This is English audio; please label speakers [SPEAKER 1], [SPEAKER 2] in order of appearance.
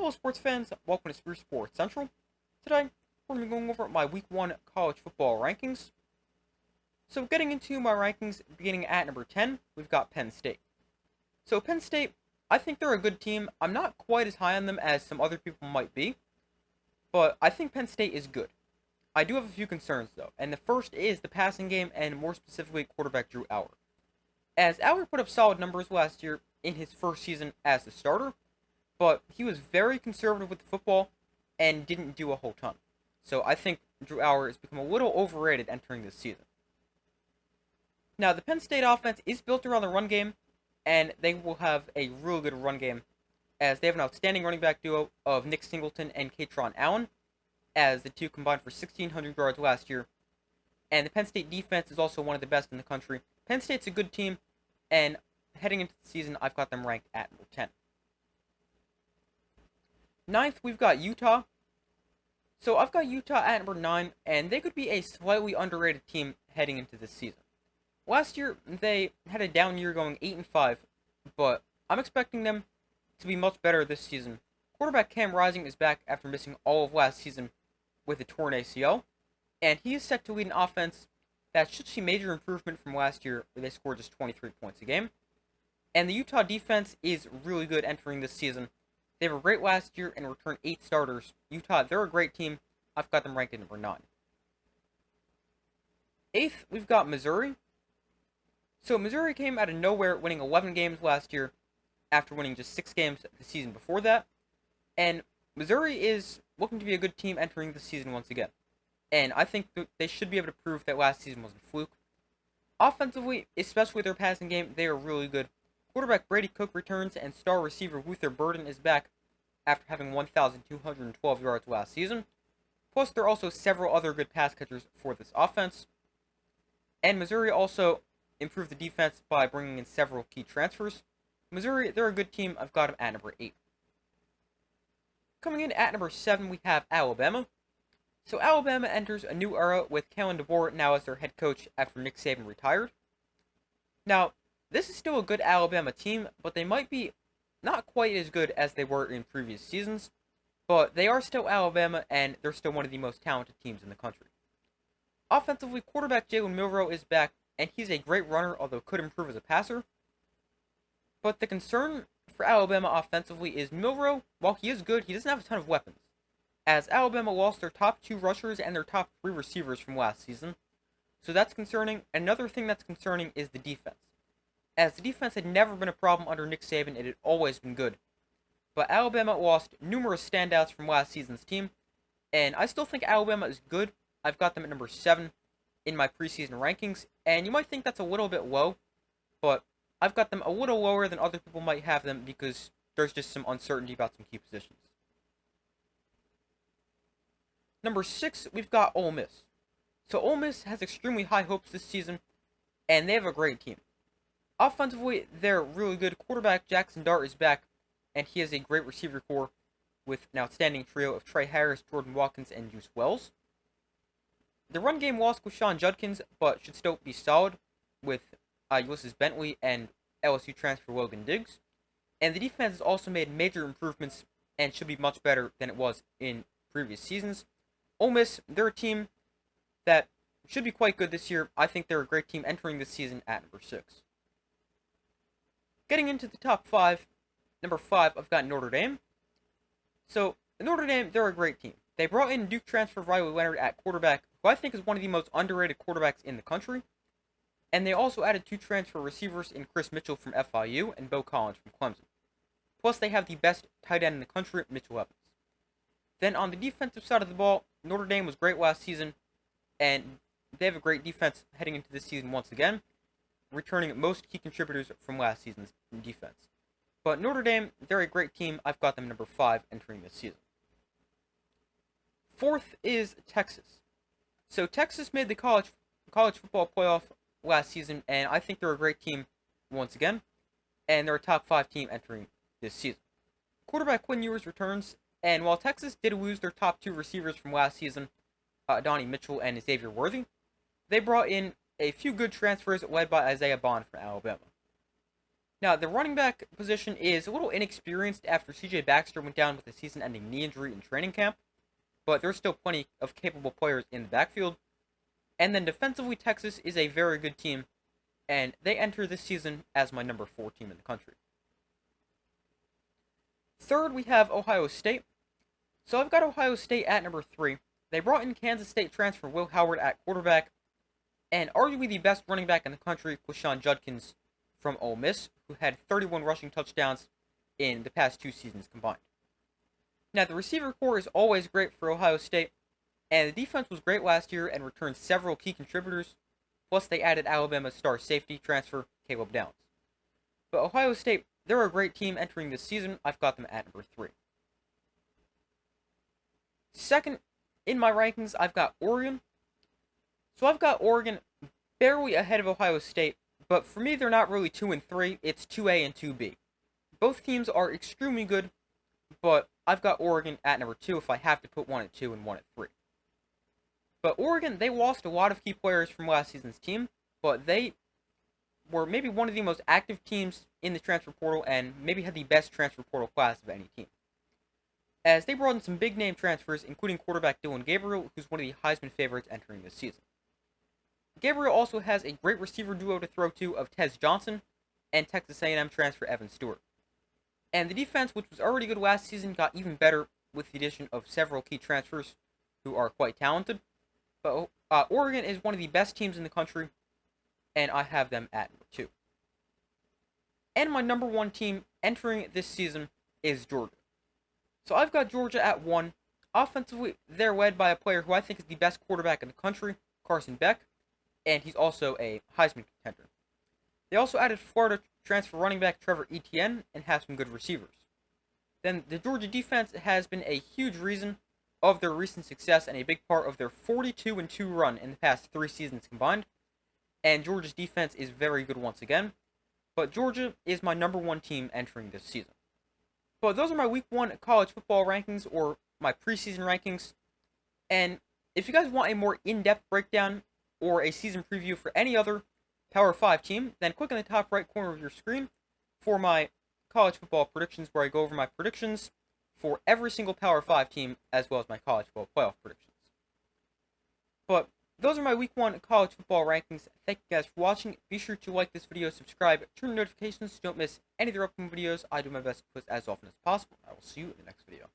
[SPEAKER 1] Hello, sports fans. Welcome to Spruce Sports Central. Today, we're going to be going over my Week 1 college football rankings. So, getting into my rankings, beginning at number 10, we've got Penn State. So, Penn State, I think they're a good team. I'm not quite as high on them as some other people might be, but I think Penn State is good. I do have a few concerns, though, and the first is the passing game, and more specifically, quarterback Drew Allar. As Allar put up solid numbers last year in his first season as the starter, but he was very conservative with the football and didn't do a whole ton. So I think Drew Allar has become a little overrated entering this season. Now, the Penn State offense is built around the run game, and they will have a really good run game, as they have an outstanding running back duo of Nick Singleton and Katron Allen, as the two combined for 1,600 yards last year. And the Penn State defense is also one of the best in the country. Penn State's a good team, and heading into the season, I've got them ranked at number 10. Ninth, we've got Utah. So I've got Utah at number 9, and they could be a slightly underrated team heading into this season. Last year, they had a down year going 8-5, but I'm expecting them to be much better this season. Quarterback Cam Rising is back after missing all of last season with a torn ACL, and he is set to lead an offense that should see major improvement from last year, where they scored just 23 points a game. And the Utah defense is really good entering this season. They were great last year and returned 8 starters. Utah, they're a great team. I've got them ranked at number 9. 8th, we've got Missouri. So Missouri came out of nowhere, winning 11 games last year after winning just 6 games the season before that. And Missouri is looking to be a good team entering the season once again. And I think they should be able to prove that last season wasn't a fluke. Offensively, especially their passing game, they are really good. Quarterback Brady Cook returns, and star receiver Luther Burden is back after having 1,212 yards last season. Plus, there are also several other good pass catchers for this offense. And Missouri also improved the defense by bringing in several key transfers. Missouri, they're a good team. I've got them at number 8. Coming in at number 7, we have Alabama. So Alabama enters a new era with Kalen DeBoer now as their head coach after Nick Saban retired. Now, this is still a good Alabama team, but they might be not quite as good as they were in previous seasons. But they are still Alabama, and they're still one of the most talented teams in the country. Offensively, quarterback Jalen Milroe is back, and he's a great runner, although could improve as a passer. But the concern for Alabama offensively is Milroe, while he is good, he doesn't have a ton of weapons, as Alabama lost their top 2 rushers and their top 3 receivers from last season. So that's concerning. Another thing that's concerning is the defense, as the defense had never been a problem under Nick Saban. It had always been good. But Alabama lost numerous standouts from last season's team, and I still think Alabama is good. I've got them at number 7 in my preseason rankings, and you might think that's a little bit low, but I've got them a little lower than other people might have them because there's just some uncertainty about some key positions. Number 6, we've got Ole Miss. So Ole Miss has extremely high hopes this season, and they have a great team. Offensively, they're really good. Quarterback Jackson Dart is back, and he has a great receiver corps with an outstanding trio of Trey Harris, Jordan Watkins, and Juice Wells. The run game lost with Sean Judkins, but should still be solid with Ulysses Bentley and LSU transfer Logan Diggs. And the defense has also made major improvements and should be much better than it was in previous seasons. Ole Miss, they're a team that should be quite good this year. I think they're a great team entering this season at number 6. Getting into the top 5, number 5, I've got Notre Dame. So, Notre Dame, they're a great team. They brought in Duke transfer Riley Leonard at quarterback, who I think is one of the most underrated quarterbacks in the country. And they also added 2 transfer receivers in Chris Mitchell from FIU and Bo Collins from Clemson. Plus, they have the best tight end in the country, Mitchell Evans. Then on the defensive side of the ball, Notre Dame was great last season, and they have a great defense heading into this season once again, returning most key contributors from last season's defense. But Notre Dame, they're a great team. I've got them number 5 entering this season. 4th is Texas. So Texas made the college football playoff last season, and I think they're a great team once again, and they're a top 5 team entering this season. Quarterback Quinn Ewers returns, and while Texas did lose their top 2 receivers from last season, Donnie Mitchell and Xavier Worthy, they brought in a few good transfers led by Isaiah Bond from Alabama. Now, the running back position is a little inexperienced after CJ Baxter went down with a season-ending knee injury in training camp, but there's still plenty of capable players in the backfield. And then defensively, Texas is a very good team, and they enter this season as my number 4 team in the country. Third, we have Ohio State. So I've got Ohio State at number 3. They brought in Kansas State transfer Will Howard at quarterback, and arguably the best running back in the country, Quashon Judkins from Ole Miss, who had 31 rushing touchdowns in the past 2 seasons combined. Now, the receiver core is always great for Ohio State, and the defense was great last year and returned several key contributors, plus they added Alabama star safety transfer Caleb Downs. But Ohio State, they're a great team entering this season. I've got them at number 3. Second, in my rankings, I've got Oregon. So I've got Oregon barely ahead of Ohio State, but for me, they're not really 2 and 3. It's 2A and 2B. Both teams are extremely good, but I've got Oregon at number 2 if I have to put one at 2 and one at 3. But Oregon, they lost a lot of key players from last season's team, but they were maybe one of the most active teams in the transfer portal and maybe had the best transfer portal class of any team, as they brought in some big-name transfers, including quarterback Dylan Gabriel, who's one of the Heisman favorites entering this season. Gabriel also has a great receiver duo to throw to of Tez Johnson and Texas A&M transfer Evan Stewart. And the defense, which was already good last season, got even better with the addition of several key transfers who are quite talented. But Oregon is one of the best teams in the country, and I have them at number 2. And my number 1 team entering this season is Georgia. So I've got Georgia at 1. Offensively, they're led by a player who I think is the best quarterback in the country, Carson Beck, and he's also a Heisman contender. They also added Florida transfer running back Trevor Etienne and have some good receivers. Then the Georgia defense has been a huge reason of their recent success and a big part of their 42-2 run in the past 3 seasons combined. And Georgia's defense is very good once again. But Georgia is my number 1 team entering this season. But those are my week 1 college football rankings, or my preseason rankings. And if you guys want a more in-depth breakdown or a season preview for any other Power 5 team, then click on the top right corner of your screen for my college football predictions, where I go over my predictions for every single Power 5 team, as well as my college football playoff predictions. But those are my week 1 college football rankings. Thank you guys for watching. Be sure to like this video, subscribe, turn notifications so you don't miss any of the upcoming videos. I do my best to post as often as possible. I will see you in the next video.